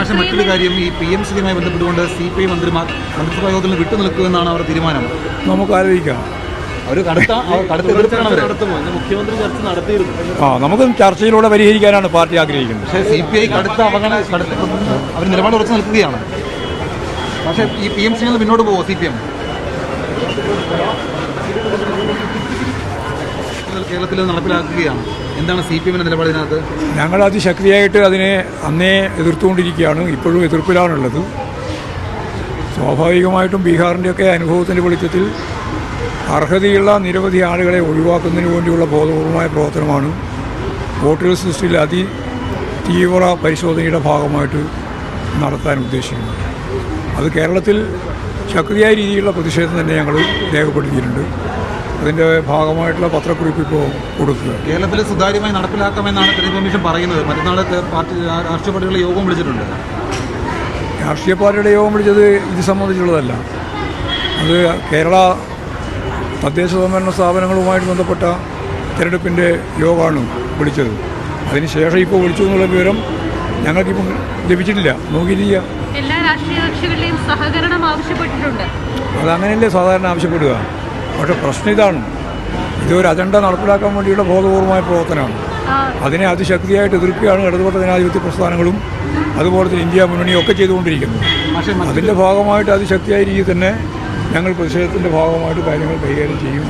പക്ഷേ മറ്റൊരു കാര്യം, ഈ PMCയുമായി ബന്ധപ്പെട്ടുകൊണ്ട് CPI മന്ത്രിസഭാ യോഗത്തിൽ വിട്ടു നിൽക്കുമെന്നാണ് അവരുടെ തീരുമാനം. നമുക്ക് ആലോചിക്കാം. മുഖ്യമന്ത്രി ചർച്ച നടത്തിയിരുന്നു. നമുക്ക് ചർച്ചയിലൂടെ പരിഹരിക്കാനാണ് പാർട്ടി ആഗ്രഹിക്കുന്നത്. പക്ഷേ CPI അവർ നിലപാട് ഉറച്ചു നിൽക്കുകയാണ്. പക്ഷേ ഈ PMC പിന്നോട്ട് പോകുമോ CPM? കേരളത്തിൽ നടപ്പിലാക്കുകയാണ്. എന്താണ് CPMന്റെ നിലപാട് ഇതിനകത്ത്? ഞങ്ങൾ അതിശക്തിയായിട്ട് അതിനെ അന്നേ എതിർത്തുകൊണ്ടിരിക്കുകയാണ്. ഇപ്പോഴും എതിർപ്പിലാണുള്ളത്. സ്വാഭാവികമായിട്ടും ബീഹാറിൻ്റെയൊക്കെ അനുഭവത്തിൻ്റെ വെളിച്ചത്തിൽ അർഹതയുള്ള നിരവധി ആളുകളെ ഒഴിവാക്കുന്നതിന് വേണ്ടിയുള്ള ബോധപൂർവമായ പ്രവർത്തനമാണ് വോട്ടേഴ്സ് ലിസ്റ്റിൽ തീവ്ര പരിശോധനയുടെ ഭാഗമായിട്ട് നടത്താൻ ഉദ്ദേശിക്കുന്നത്. അത് കേരളത്തിൽ ശക്തിയായ രീതിയിലുള്ള പ്രതിഷേധം തന്നെ ഞങ്ങൾ രേഖപ്പെടുത്തിയിട്ടുണ്ട്. അതിൻ്റെ ഭാഗമായിട്ടുള്ള പത്രക്കുറിപ്പ് ഇപ്പോൾ കൊടുക്കുക. കേരളത്തിൽ സുതാര്യമായി നടപ്പിലാക്കാമെന്നാണ് തെരഞ്ഞെടുപ്പ് കമ്മീഷൻ പറയുന്നത്. മറ്റന്നാൾ രാഷ്ട്രീയ പാർട്ടികളുടെ യോഗം വിളിച്ചിട്ടുണ്ട്. രാഷ്ട്രീയ പാർട്ടിയുടെ യോഗം വിളിച്ചത് ഇത് സംബന്ധിച്ചുള്ളതല്ല. അത് കേരള തദ്ദേശ സ്വയംഭരണ സ്ഥാപനങ്ങളുമായിട്ട് ബന്ധപ്പെട്ട തിരഞ്ഞെടുപ്പിൻ്റെ യോഗമാണ് വിളിച്ചത്. അതിനുശേഷം ഇപ്പോൾ വിളിച്ചു എന്നുള്ള വിവരം ഞങ്ങൾക്കിപ്പം ലഭിച്ചിട്ടില്ല, നോക്കിയിട്ടില്ല. എല്ലാ രാഷ്ട്രീയ കക്ഷികളുടെയും സഹകരണം ആവശ്യപ്പെട്ടിട്ടുണ്ട്. അതങ്ങനെയല്ലേ സാധാരണ ആവശ്യപ്പെടുക. പക്ഷേ പ്രശ്നം ഇതാണ്, ഇതൊരു അജണ്ട നടപ്പിലാക്കാൻ വേണ്ടിയുള്ള ബോധപൂർവമായ പ്രവർത്തനമാണ്. അതിനെ അതിശക്തിയായിട്ട് എതിർക്കുകയാണ് ഇടതുപക്ഷ ജനാധിപത്യ പ്രസ്ഥാനങ്ങളും അതുപോലെ തന്നെ ഇന്ത്യ മുന്നണിയും ഒക്കെ ചെയ്തുകൊണ്ടിരിക്കുന്നത്. അതിൻ്റെ ഭാഗമായിട്ട് അതിശക്തിയായ രീതിയിൽ തന്നെ ഞങ്ങൾ പ്രതിഷേധത്തിൻ്റെ ഭാഗമായിട്ട് കാര്യങ്ങൾ കൈകാര്യം ചെയ്യും.